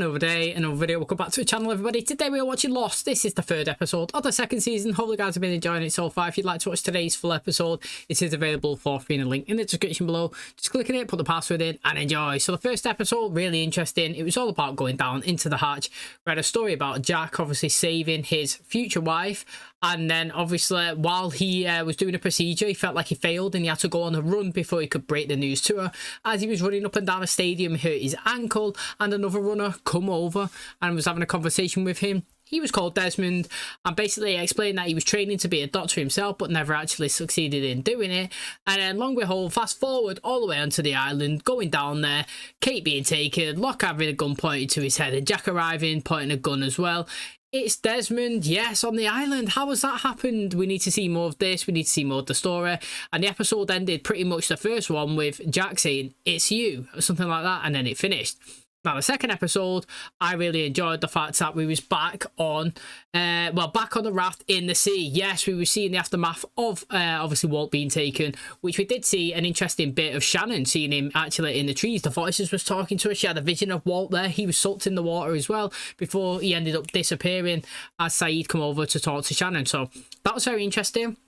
Another day, another video. Welcome back to the channel, everybody. Today we are watching Lost. This is the third episode of the second season. Hopefully you guys have been enjoying it so far. If you'd like to watch today's full episode, it is available for free in a link in the description below. Just click on it, put the password in and enjoy. So the first episode, really interesting. It was all about going down into the hatch. We had a story about Jack obviously saving his future wife, and then obviously while he was doing a procedure, he felt like he failed and he had to go on a run before he could break the news to her. As he was running up and down a stadium, he hurt his ankle, and another runner come over and was having a conversation with him. He was called Desmond and basically explained that he was training to be a doctor himself but never actually succeeded in doing it. And then long and behold, fast forward all the way onto the island, going down there, Kate being taken, Locke having a gun pointed to his head and Jack arriving, pointing a gun as well. It's Desmond, yes, on the island. How has that happened? We need to see more of this. We need to see more of the story. And the episode ended pretty much the first one with Jack saying, "It's you," or something like that, and then it finished. Now, the second episode, I really enjoyed the fact that we was back on, back on the raft in the sea. Yes, we were seeing the aftermath of, obviously, Walt being taken, which we did see an interesting bit of Shannon, seeing him actually in the trees. The voices was talking to her. She had a vision of Walt there. He was sucked in the water as well before he ended up disappearing as Saeed come over to talk to Shannon. So that was very interesting.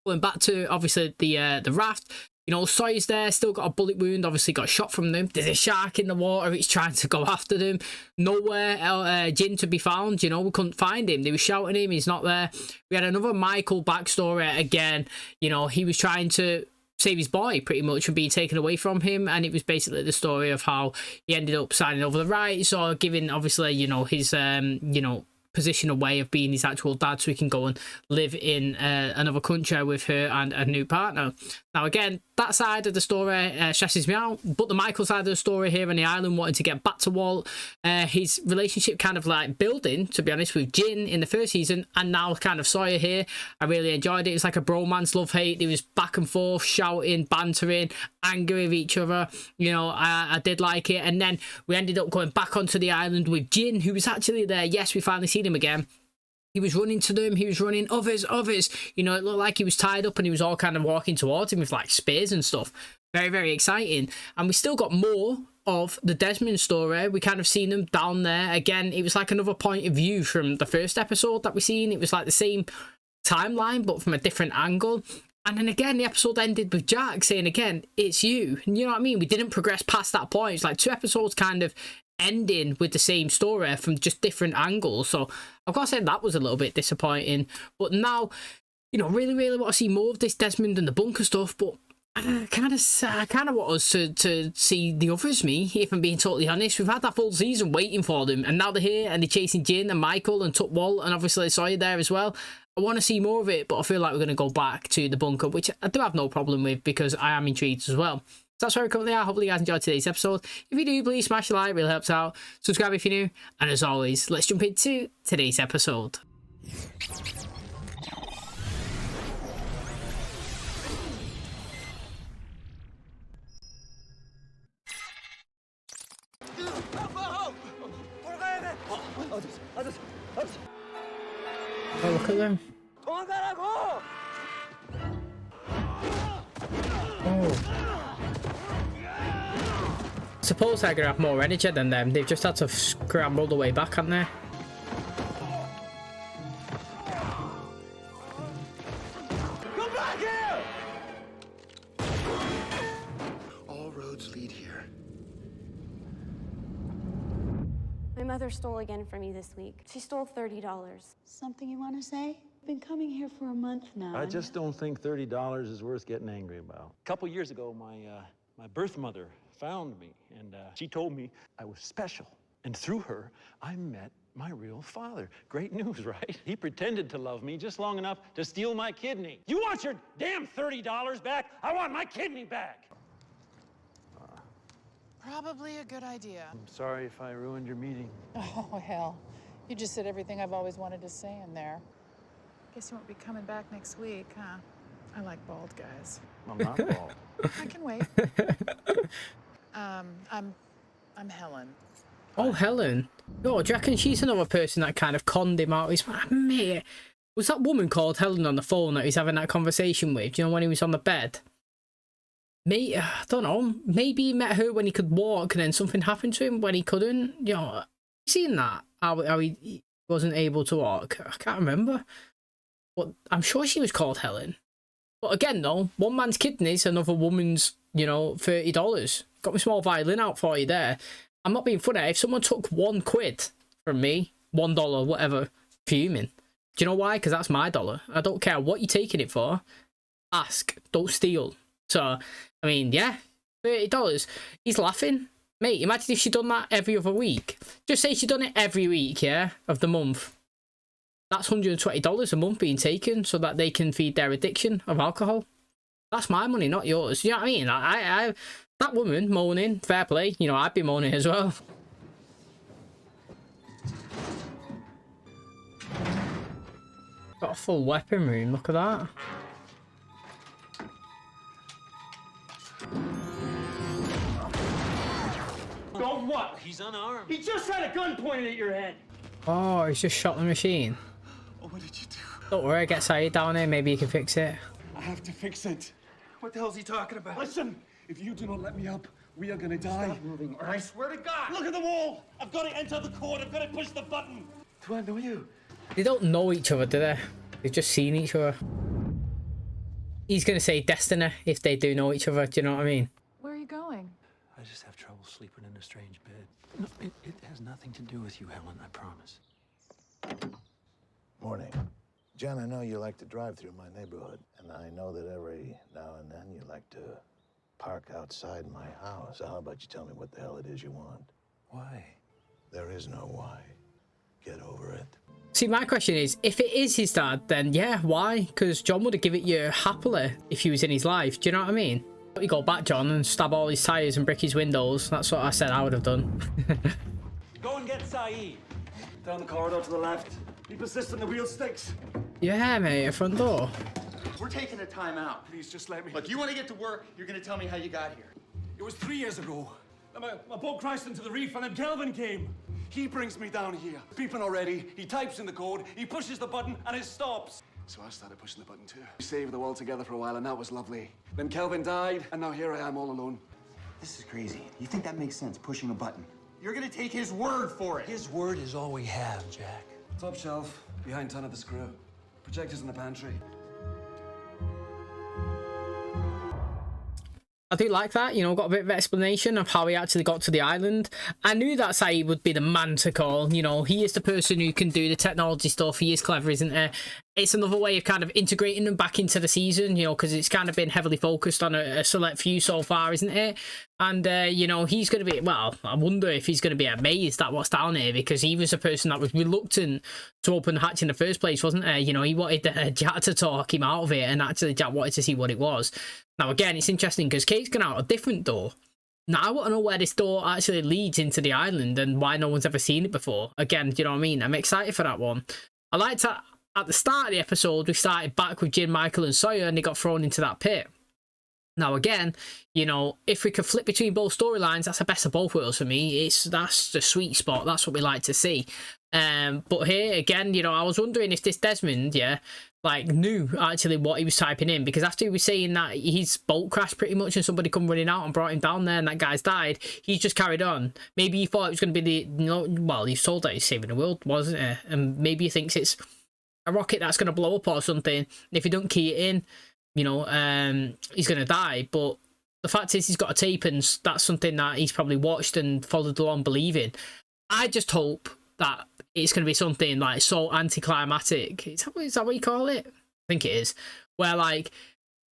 Going back to, obviously, the raft. You know, Sawyer's there, still got a bullet wound, obviously got shot from them. There's a shark in the water, it's trying to go after them. Nowhere Jin to be found, you know, we couldn't find him. They were shouting him, he's not there. We had another Michael backstory again. You know, he was trying to save his boy pretty much from being taken away from him, and it was basically the story of how he ended up signing over the rights or giving, obviously, you know, his, you know, position away of being his actual dad so he can go and live in another country with her and a new partner. Now again, that side of the story stresses me out, but the Michael side of the story here on the island, wanting to get back to Walt, his relationship kind of like building, to be honest, with Jin in the first season, and now kind of Sawyer here. I really enjoyed it. It's like a bromance, love-hate. It was back and forth, shouting, bantering, angry with each other. You know, I did like it. And then we ended up going back onto the island with Jin, who was actually there. Yes, we finally seen him again. He was running to them, he was running, others, you know, it looked like he was tied up and he was all kind of walking towards him with like spears and stuff. Very, very exciting. And we still got more of the Desmond story. We kind of seen them down there. Again, it was like another point of view from the first episode that we seen. It was like the same timeline, but from a different angle. And then again, the episode ended with Jack saying again, "It's you." And you know what I mean? We didn't progress past that point. It's like two episodes kind of ending with the same story from just different angles. So I've got to say that was a little bit disappointing. But now, you know, really want to see more of this Desmond and the bunker stuff. But I kind of want us to see the others, me, if I'm being totally honest. We've had that full season waiting for them, and now they're here and they're chasing Jin and Michael and Tuck Walt, and obviously Sawyer there as well. I want to see more of it, but I feel like we're going to go back to the bunker, which I do have no problem with because I am intrigued as well. So that's where we currently are. Hopefully you guys enjoyed today's episode. If you do, please smash a like, really helps out. Subscribe if you're new. And as always, let's jump into today's episode. Oh, look at them. Oh. Suppose they're gonna have more energy than them. They've just had to scramble the way back, haven't they? Come back here! All roads lead here. My mother stole again from me this week. She stole $30. Something you want to say? I've been coming here for a month now. I just don't think $30 is worth getting angry about. A couple years ago, my birth mother found me, and she told me I was special. And through her, I met my real father. Great news, right? He pretended to love me just long enough to steal my kidney. You want your damn $30 back? I want my kidney back. Probably a good idea. I'm sorry if I ruined your meeting. Oh, hell. You just said everything I've always wanted to say in there. Guess you won't be coming back next week, huh? I like bald guys. I'm not bald. I can wait. I'm Helen. Oh, Helen. Oh, do you reckon she's another person that kind of conned him out? He's like, mate, was that woman called Helen on the phone that he's having that conversation with? You know, when he was on the bed? Maybe, I don't know, maybe he met her when he could walk and then something happened to him when he couldn't. You know, seen that? How he wasn't able to walk? I can't remember. But I'm sure she was called Helen. But again, though, one man's kidneys, another woman's, you know, $30. Got my small violin out for you there. I'm not being funny. If someone took £1 from me, $1, whatever, fuming. Do you know why? Because that's my dollar. I don't care what you're taking it for. Ask. Don't steal. So, I mean, yeah, $30. He's laughing. Mate, imagine if she'd done that every other week. Just say she'd done it every week, yeah, of the month. That's $120 a month being taken so that they can feed their addiction of alcohol. That's my money, not yours. You know what I mean? I that woman moaning, fair play. You know, I'd be moaning as well. Got a full weapon room, look at that. Don't what? He's unarmed. He just had a gun pointed at your head. Oh, he's just shot the machine. Oh, what did you do? Don't worry, get Saeed down here, maybe you can fix it. I have to fix it. What the hell's he talking about? Listen, if you do not let me up, we are gonna die. Stop moving, or I swear to God. Look at the wall! I've got to enter the cord. I've got to push the button. Do I know you? They don't know each other, do they? They've just seen each other. He's going to say destiny if they do know each other, do you know what I mean? Where are you going? I just have trouble sleeping in a strange bed. No, it has nothing to do with you, Helen, I promise. Morning. Jen, I know you like to drive through my neighborhood, and I know that every now and then you like to park outside my house. So how about you tell me what the hell it is you want? Why? There is no why. Get over it. See, my question is, if it is his dad, then yeah, why? Because John would have given it you happily if he was in his life. Do you know what I mean? You go back, John, and stab all his tyres and brick his windows. That's what I said I would have done. Go and get Saeed. Down the corridor to the left. Be persistent, the wheel sticks. Yeah, mate, a front door. We're taking a time out. Please, just let me. Look, you want to get to work, you're going to tell me how you got here. It was 3 years ago. My boat crashed into the reef and then Kelvin came. He brings me down here. Beeping already. He types in the code, he pushes the button, and it stops. So I started pushing the button too. We saved the world together for a while, and that was lovely. Then Kelvin died, and now here I am all alone. This is crazy. You think that makes sense, pushing a button? You're going to take his word for it. His word is all we have, Jack. Top shelf, behind ton of the screw. Projectors in the pantry. I do like that, you know, got a bit of explanation of how he actually got to the island. I knew that Saeed would be the man to call, you know, he is the person who can do the technology stuff, he is clever, isn't he? It's another way of kind of integrating them back into the season, you know, because it's kind of been heavily focused on a select few so far, isn't it? And, you know, he's going to be, well, I wonder if he's going to be amazed at what's down here, because he was a person that was reluctant to open the hatch in the first place, wasn't he? You know, he wanted Jack to talk him out of it, and actually Jack wanted to see what it was. Now, again, it's interesting because Kate's gone out a different door. Now, I want to know where this door actually leads into the island and why no one's ever seen it before. Again, do you know what I mean? I'm excited for that one. I liked that at the start of the episode, we started back with Jin, Michael and Sawyer, and they got thrown into that pit. Now, again, you know, if we could flip between both storylines, that's the best of both worlds for me. That's the sweet spot. That's what we like to see. But here, again, you know, I was wondering if this Desmond, yeah, like, knew actually what he was typing in, because after he was saying that his boat crashed pretty much and somebody come running out and brought him down there and that guy's died, he's just carried on. Maybe he thought it was going to be the, you know, well, he's told that he's saving the world, wasn't he? And maybe he thinks it's a rocket that's going to blow up or something. And if he don't key it in, you know, he's going to die. But the fact is he's got a tape, and that's something that he's probably watched and followed along believing. I just hope that it's going to be something like so anticlimactic. Is that what you call it? I think it is. Where, like,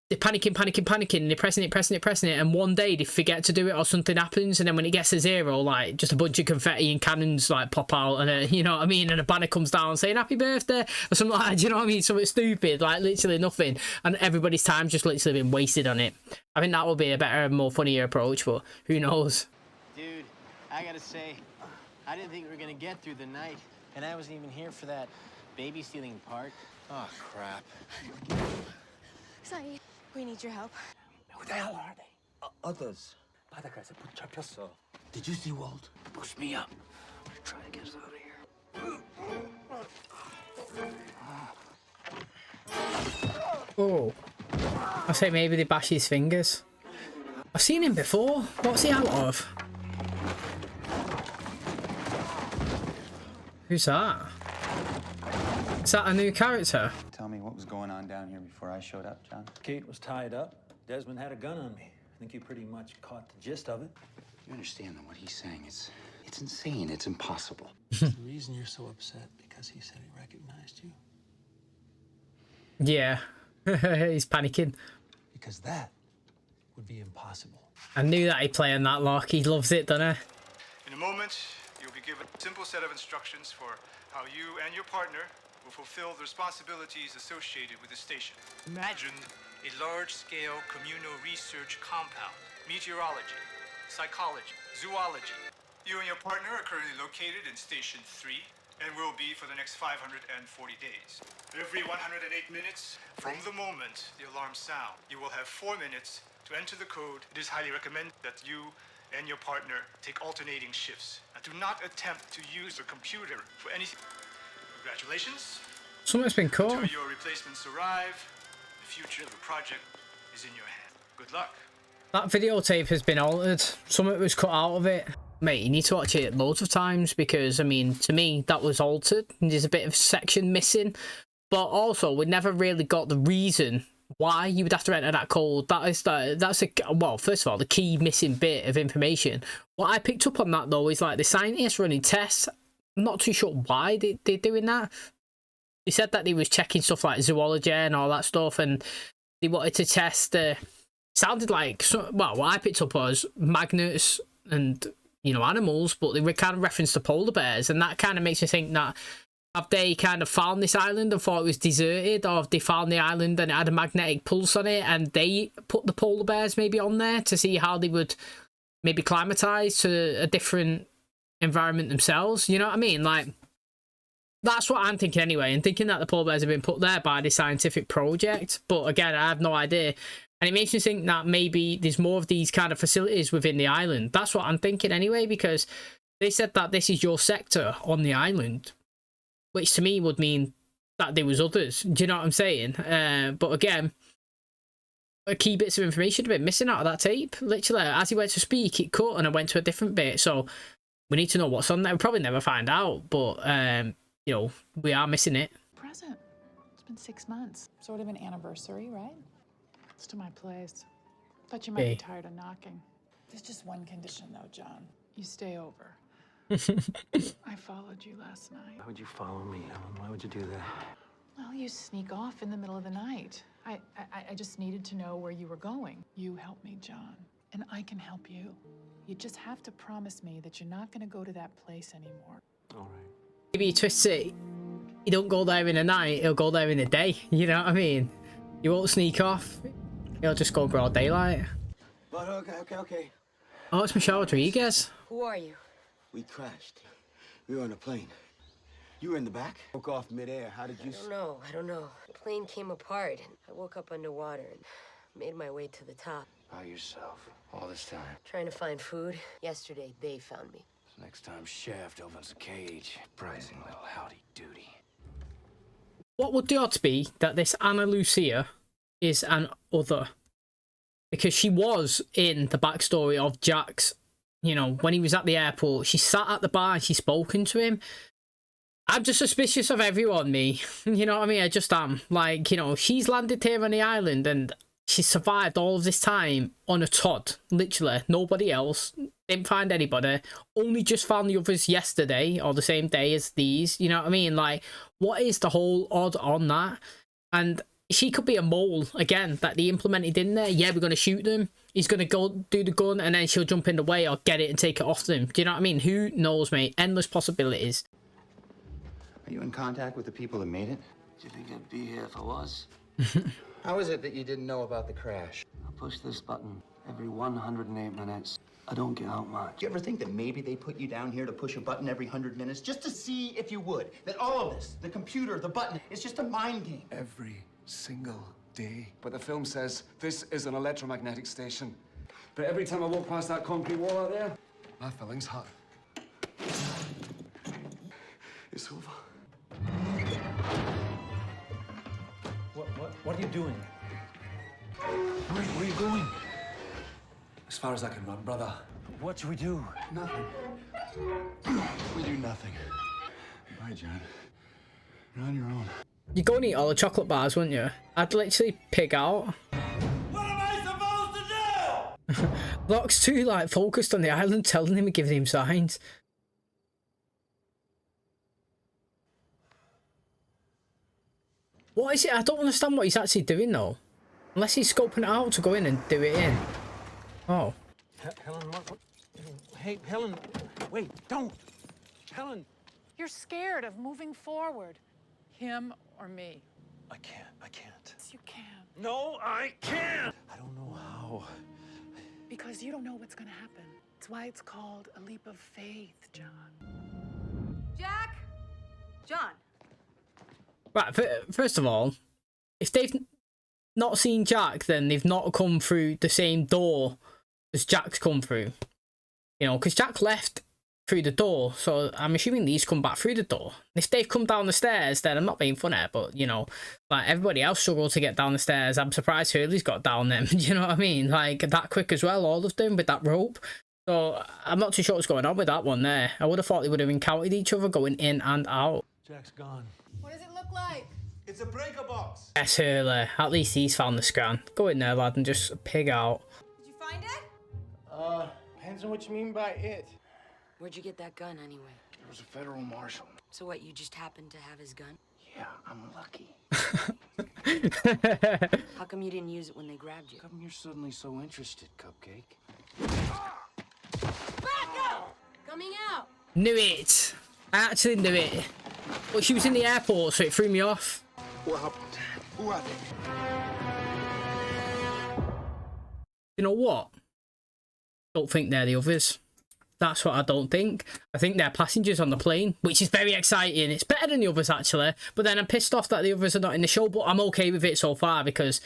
they're panicking, and they're pressing it, and one day they forget to do it or something happens, and then when it gets to zero, like, just a bunch of confetti and cannons, like, pop out, and you know what I mean, and a banner comes down saying happy birthday or something like that, do you know what I mean? Something stupid, like, literally nothing, and everybody's time just literally been wasted on it. I think that will be a better, more funnier approach, but who knows? Dude, I gotta say, I didn't think we were gonna get through the night, and I wasn't even here for that baby stealing part. Oh, crap. Saeed, we need your help. Who the hell are they? Others. 바닷가에서 붙잡혔어. Did you see Walt? Push me up. We're trying to get us out of here. Oh. I say maybe they bash his fingers. I've seen him before. What's he out of? Who's that? Is that a new character? Tell me what was going on down here before I showed up, John. Kate was tied up. Desmond had a gun on me. I think you pretty much caught the gist of it. You understand that what he's saying is, it's insane. It's impossible. The reason you're so upset because he said he recognized you. Yeah. He's panicking. Because that would be impossible. I knew that he'd play on that lock. He loves it, doesn't he? In a moment, you'll be given a simple set of instructions for how you and your partner will fulfill the responsibilities associated with the station. Imagine a large-scale communal research compound, meteorology, psychology, zoology. You and your partner are currently located in Station 3 and will be for the next 540 days. Every 108 minutes from the moment the alarm sounds, you will have 4 minutes to enter the code. It is highly recommended that you and your partner take alternating shifts and do not attempt to use the computer for anything. Congratulations. Something's been caught. Until your replacements arrive, the future of the project is in your hands. Good luck. That videotape has been altered. Something was cut out of it. Mate, you need to watch it loads of times because, I mean, to me, that was altered. There's a bit of section missing. But also, we never really got the reason why you would have to enter that code. Well, first of all, the key missing bit of information. What I picked up on that, though, is like the scientists running tests. I'm not too sure why they're doing that. They said that they was checking stuff like zoology and all that stuff, and they wanted to test sounded like, well, what I picked up was magnets and, you know, animals, but they were kind of referenced to polar bears, and that kind of makes me think that have they kind of found this island and thought it was deserted, or have they found the island and it had a magnetic pulse on it and they put the polar bears maybe on there to see how they would maybe climatize to a different environment themselves? You know what I mean? Like, that's what I'm thinking anyway, and thinking that the polar bears have been put there by the scientific project. But again, I have no idea. And it makes me think that maybe there's more of these kind of facilities within the island. That's what I'm thinking anyway, because they said that this is your sector on the island, which to me would mean that there was others. Do you know what I'm saying? But again, key bits of information have been missing out of that tape. Literally, as he went to speak, it cut and I went to a different bit. So we need to know what's on there. We'll probably never find out, but you know, we are missing it. Present. It's been 6 months. Sort of an anniversary, right? It's to my place. Thought you might be tired of knocking. There's just one condition, though, John. You stay over. I followed you last night. Why would you follow me, Ellen? Why would you do that? Well, you sneak off in the middle of the night. I just needed to know where you were going. You help me, John, and I can help you. You just have to promise me that you're not going to go to that place anymore. All right. Maybe you twist it. You don't go there in the night, he'll go there in the day. You know what I mean? You won't sneak off. He'll just go broad daylight. But okay. Oh, it's Michelle Rodriguez. Who are you? We crashed. We were on a plane. You were in the back? Broke off midair. How did you... I don't know. The plane came apart, and I woke up underwater and made my way to the top. By yourself, all this time. Trying to find food. Yesterday, they found me. Next time Shaft opens a cage, surprising little howdy-doody. What would the odds be that this Anna Lucia is an other? Because she was in the backstory of Jack's, you know, when he was at the airport. She sat at the bar and she's spoken to him. I'm just suspicious of everyone, me. You know what I mean? I just am. Like, you know, she's landed here on the island and she survived all of this time on a Todd. Literally, nobody else. Didn't find anybody. Only just found the others yesterday or the same day as these. You know what I mean? Like, what is the whole odd on that? And she could be a mole, again, that they implemented in there. Yeah, we're going to shoot them. He's going to go do the gun and then she'll jump in the way or get it and take it off them. Do you know what I mean? Who knows, mate? Endless possibilities. Are you in contact with the people that made it? Do you think I'd be here if I was? How is it that you didn't know about the crash? I push this button every 108 minutes. I don't get out much. Do you ever think that maybe they put you down here to push a button every 100 minutes just to see if you would? That all of this, the computer, the button, is just a mind game? Every single day. But the film says this is an electromagnetic station. But every time I walk past that concrete wall out there, my feelings hurt. It's over. What are you doing? Where are you going? As far as I can run, brother. What should we do? Nothing. We do nothing. My right, John. You're on your own. You'd go and eat all the chocolate bars, wouldn't you? I'd literally pig out. What am I supposed to do? Locke's too, like, focused on the island, telling him and giving him signs. What is it? I don't understand what he's actually doing, though. Unless he's scoping it out to go in and do it in. Oh. Helen, what? Hey, Helen, wait, don't. Helen. You're scared of moving forward. Him or me. I can't. Yes, you can. No, I can't. I don't know how. Because you don't know what's gonna happen. That's why it's called a leap of faith, John. Jack? John. Right, first of all, if they've not seen Jack, then they've not come through the same door as Jack's come through. You know, because Jack left through the door, so I'm assuming these come back through the door. If they've come down the stairs, then I'm not being funny, but, you know, like, everybody else struggled to get down the stairs. I'm surprised Hurley's got down them, you know what I mean? Like, that quick as well, all of them, with that rope. So, I'm not too sure what's going on with that one there. I would have thought they would have encountered each other going in and out. Jack's gone. What does it look like? It's a breaker box. Yes, Hurley. At least he's found the scran. Go in there, lad, and just pig out. Did you find it? Depends on what you mean by it. Where'd you get that gun, anyway? There was a federal marshal. So what, you just happened to have his gun? Yeah, I'm lucky. How come you didn't use it when they grabbed you? How come you're suddenly so interested, Cupcake? Back up! Coming out! Knew it. I actually knew it. But she was in the airport, so it threw me off. What happened? Who are they? You know what? Don't think they're the others. That's what I don't think. I think they're passengers on the plane, which is very exciting. It's better than the others, actually. But then I'm pissed off that the others are not in the show, but I'm okay with it so far because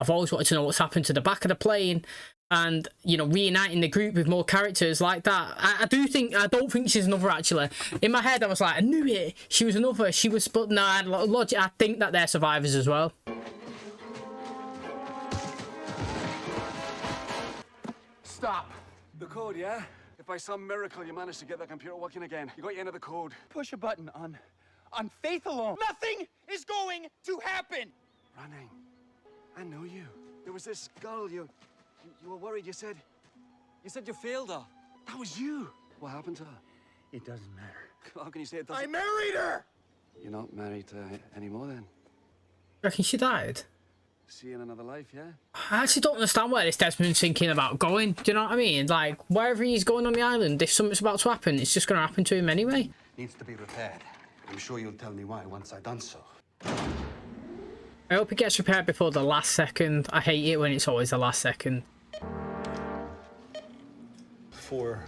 I've always wanted to know what's happened to the back of the plane and, you know, reuniting the group with more characters like that. I don't think she's another, actually. In my head, I was like, I knew it. She was another. She was, but no, I think that they're survivors as well. Stop. The code, yeah? If by some miracle you manage to get that computer working again, you got your end of the code. Push a button on faith alone. Nothing is going to happen. Running. I know you. There was this girl, you were worried. You said you failed her. That was you. What happened to her? It doesn't matter. How can you say it doesn't? I married her. You're not married anymore then? Reckon she died? See you in another life, yeah? I actually don't understand where this Desmond's thinking about going. Do you know what I mean? Like, wherever he's going on the island, if something's about to happen, it's just going to happen to him anyway. Needs to be repaired. I'm sure you'll tell me why once I've done so. I hope it gets repaired before the last second. I hate it when it's always the last second. 4.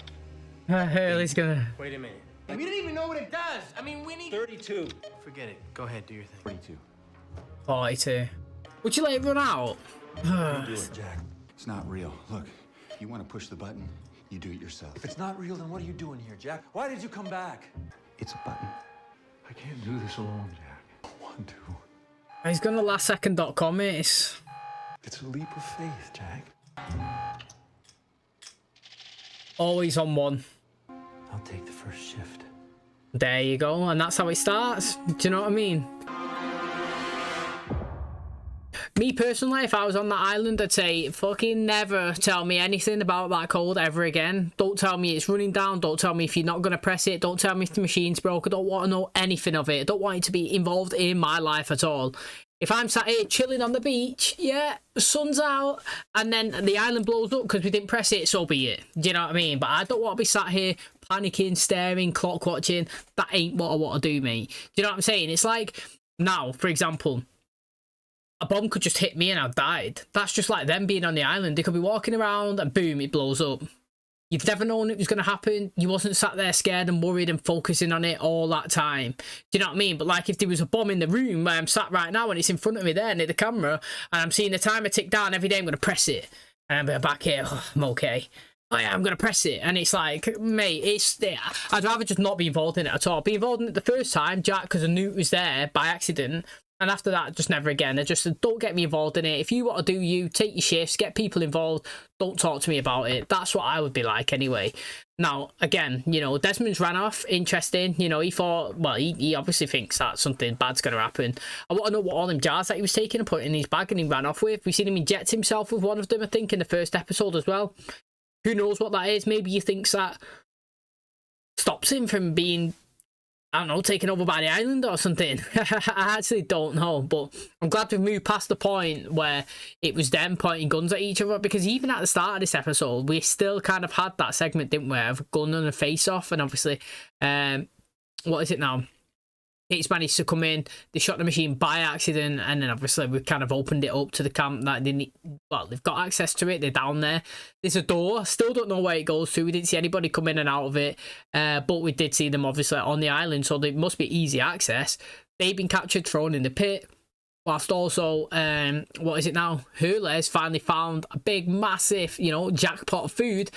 Hurley's gonna... Wait a minute. We don't even know what it does. I mean, we need... 32. Forget it. Go ahead, do your thing. 42. 42. Would you let it run out? Do it, Jack. It's not real. Look, you want to push the button, you do it yourself. If it's not real, then what are you doing here, Jack? Why did you come back? It's a button. I can't do this alone, Jack. I don't want to. He's gonna lastsecond.com it. It's a leap of faith, Jack. Always on one. I'll take the first shift. There you go, and that's how it starts. Do you know what I mean? Me personally, if I was on that island, I'd say fucking never tell me anything about that code ever again. Don't tell me it's running down. Don't tell me if you're not going to press it. Don't tell me if the machine's broke. I don't want to know anything of it. I don't want it to be involved in my life at all. If I'm sat here chilling on the beach, yeah, the sun's out, and then the island blows up because we didn't press it, so be it. Do you know what I mean? But I don't want to be sat here panicking, staring, clock watching. That ain't what I want to do, mate. Do you know what I'm saying? It's like, now, for example, a bomb could just hit me and I've died. That's just like them being on the island. They could be walking around and boom, it blows up. You've never known it was going to happen. You wasn't sat there scared and worried and focusing on it all that time. Do you know what I mean? But like if there was a bomb in the room where I'm sat right now and it's in front of me there near the camera and I'm seeing the timer tick down every day, I'm going to press it. And I'm back here, oh, I'm okay. Oh yeah, I'm going to press it. And it's like, mate, I'd rather just not be involved in it at all. Be involved in it the first time, Jack, because I knew it was there by accident. And after that, just never again. I just don't get me involved in it. If you want to do you, take your shifts, get people involved. Don't talk to me about it. That's what I would be like anyway. Now, again, you know, Desmond's ran off. Interesting. You know, he thought, well, he obviously thinks that something bad's going to happen. I want to know what all them jars that he was taking and putting in his bag and he ran off with. We've seen him inject himself with one of them, I think, in the first episode as well. Who knows what that is? Maybe he thinks that stops him from being, I don't know, taken over by the island or something. I actually don't know, but I'm glad we've moved past the point where it was them pointing guns at each other, because even at the start of this episode, we still kind of had that segment, didn't we, of a gun and a face-off, and obviously, what is it now? It's managed to come in, they shot the machine by accident, and then obviously we've kind of opened it up to the camp that they need. Well, they've got access to it, they're down there. There's a door, still don't know where it goes to. We didn't see anybody come in and out of it, but we did see them obviously on the island, so they must be easy access. They've been captured, thrown in the pit, whilst also, what is it now? Hurley's finally found a big, massive, you know, jackpot of food.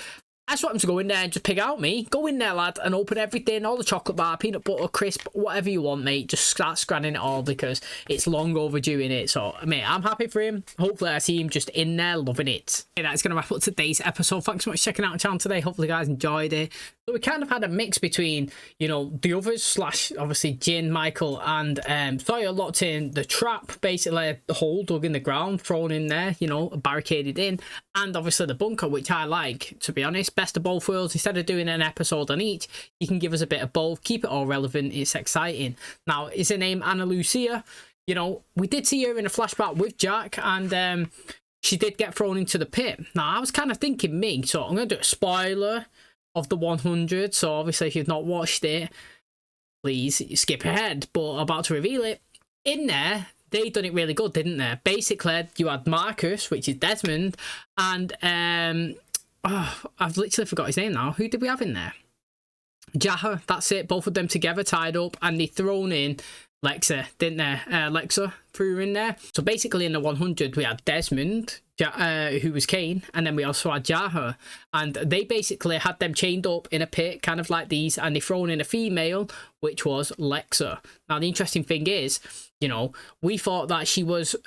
I just want him to go in there and just pick out me. Go in there, lad, and open everything, all the chocolate bar, peanut butter, crisp, whatever you want, mate. Just start scanning it all because it's long overdue in it. So, mate, I'm happy for him. Hopefully, I see him just in there loving it. Okay, that's going to wrap up today's episode. Thanks so much for checking out the channel today. Hopefully, you guys enjoyed it. So, we kind of had a mix between, you know, the others, slash, obviously, Jin, Michael, and Sawyer locked in the trap, basically, the hole dug in the ground, thrown in there, you know, barricaded in, and obviously the bunker, which I like, to be honest. Best of both worlds. Instead of doing an episode on each, you can give us a bit of both, keep it all relevant. It's exciting. Now, is her name Anna Lucia? You know, we did see her in a flashback with Jack, and she did get thrown into the pit. Now, I was kind of thinking me, so I'm going to do a spoiler of the 100, so obviously if you've not watched it, please skip ahead, but I'm about to reveal it. In there, they done it really good, didn't they? Basically, you had Marcus, which is Desmond, and oh, I've literally forgot his name now. Who did we have in there? Jaha, that's it. Both of them together, tied up, and they thrown in Lexa, didn't they? Lexa threw her in there. So basically in the 100, we had Desmond, who was Kane, and then we also had Jaha. And they basically had them chained up in a pit, kind of like these, and they thrown in a female, which was Lexa. Now, the interesting thing is, you know, we thought that she was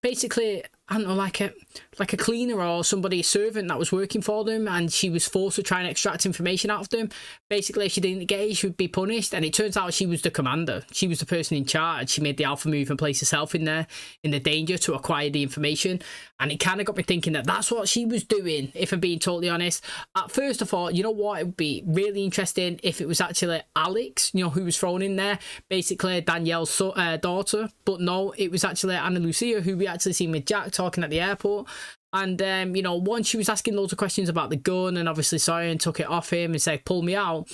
basically, I don't know, like a cleaner or somebody, a servant that was working for them, and she was forced to try and extract information out of them. Basically, if she didn't get it, she would be punished, and it turns out she was the commander. She was the person in charge. She made the alpha move and placed herself in there in the danger to acquire the information, and it kind of got me thinking that that's what she was doing, if I'm being totally honest. At first, I thought, you know what, it would be really interesting if it was actually Alex, you know, who was thrown in there, basically Danielle's daughter, but no, it was actually Anna Lucia, who we actually seen with Jack talking at the airport. And you know, once she was asking loads of questions about the gun, and obviously Sawyer took it off him and said, pull me out,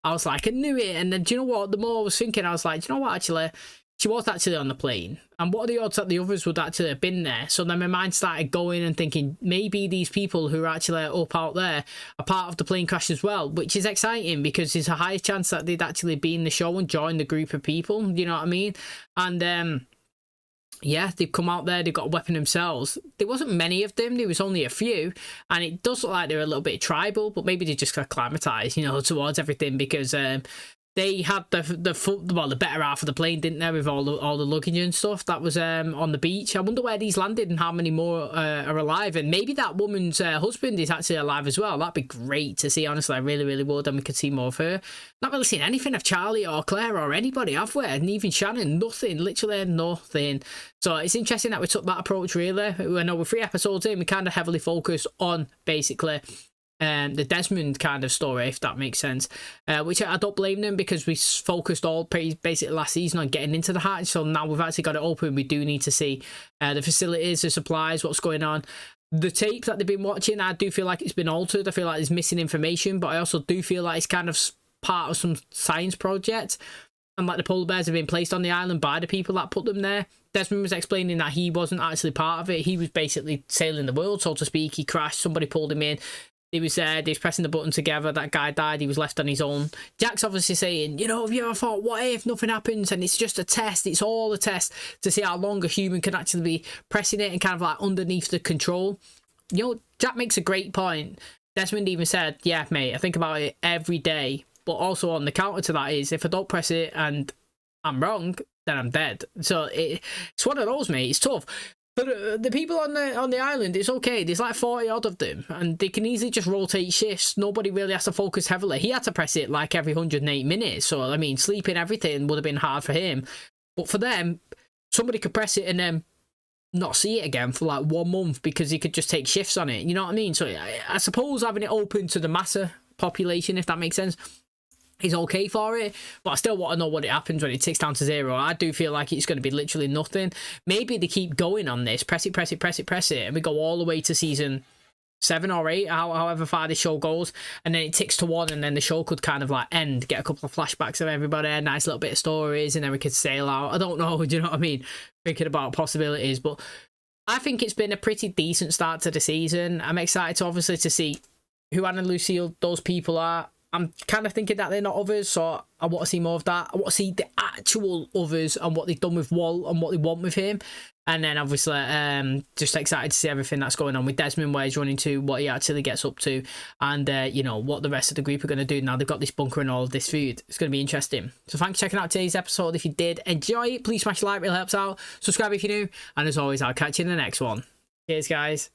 I was like, I knew it. And then, do you know what, the more I was thinking, I was like, do you know what, actually, she was actually on the plane, and what are the odds that the others would actually have been there? So then my mind started going and thinking, maybe these people who are actually up out there are part of the plane crash as well, which is exciting because there's a higher chance that they'd actually be in the show and join the group of people, you know what I mean? And yeah, they've come out there, they've got a weapon themselves. There wasn't many of them, there was only a few, and it does look like they're a little bit tribal, but maybe they just acclimatized, you know, towards everything, because they had the better half of the plane, didn't they, with all the luggage and stuff that was on the beach. I wonder where these landed and how many more are alive, and maybe that woman's husband is actually alive as well. That'd be great to see, honestly. I really, really would, and we could see more of her. Not really seen anything of Charlie or Claire or anybody, have we? And even Shannon, nothing, literally nothing. So it's interesting that we took that approach, really. I know we're 3 episodes in, we kind of heavily focus on basically the Desmond kind of story, if that makes sense, which I don't blame them, because we focused all basically last season on getting into the hatch. So now we've actually got it open, we do need to see the facilities, the supplies, what's going on. The tape that they've been watching, I do feel like it's been altered. I feel like there's missing information, but I also do feel like it's kind of part of some science project, and like the polar bears have been placed on the island by the people that put them there. Desmond was explaining that he wasn't actually part of it. He was basically sailing the world, so to speak. He crashed, somebody pulled him in. He was pressing the button together, that guy died, he was left on his own. Jack's obviously saying, you know, have you ever thought, what if nothing happens and it's just a test, it's all a test to see how long a human can actually be pressing it and kind of like underneath the control. You know, Jack makes a great point. Desmond even said, yeah, mate, I think about it every day, but also on the counter to that is, if I don't press it and I'm wrong, then I'm dead. So it's one of those, mate, it's tough. But the people on the island, it's okay. There's like 40 odd of them, and they can easily just rotate shifts. Nobody really has to focus heavily. He had to press it like every 108 minutes. So I mean, sleeping, everything would have been hard for him. But for them, somebody could press it and then not see it again for like 1 month because he could just take shifts on it. You know what I mean? So I suppose having it open to the massa population, if that makes sense, is okay for it, but I still want to know what it happens when it ticks down to 0. I do feel like it's going to be literally nothing. Maybe they keep going on this, press it, and we go all the way to season 7 or 8, however far this show goes, and then it ticks to 1, and then the show could kind of like end, get a couple of flashbacks of everybody, a nice little bit of stories, and then we could sail out. I don't know, do you know what I mean? Thinking about possibilities, but I think it's been a pretty decent start to the season. I'm excited to obviously to see who Anna and Lucille, those people are. I'm kind of thinking that they're not others, so I want to see more of that. I want to see the actual others and what they've done with Walt and what they want with him. And then obviously just excited to see everything that's going on with Desmond, where he's running to, what he actually gets up to, and you know, what the rest of the group are going to do now they've got this bunker and all of this food. It's going to be interesting. So thanks for checking out today's episode. If you did enjoy it, please smash like, it really helps out. Subscribe if you're new, and as always, I'll catch you in the next one. Cheers, guys.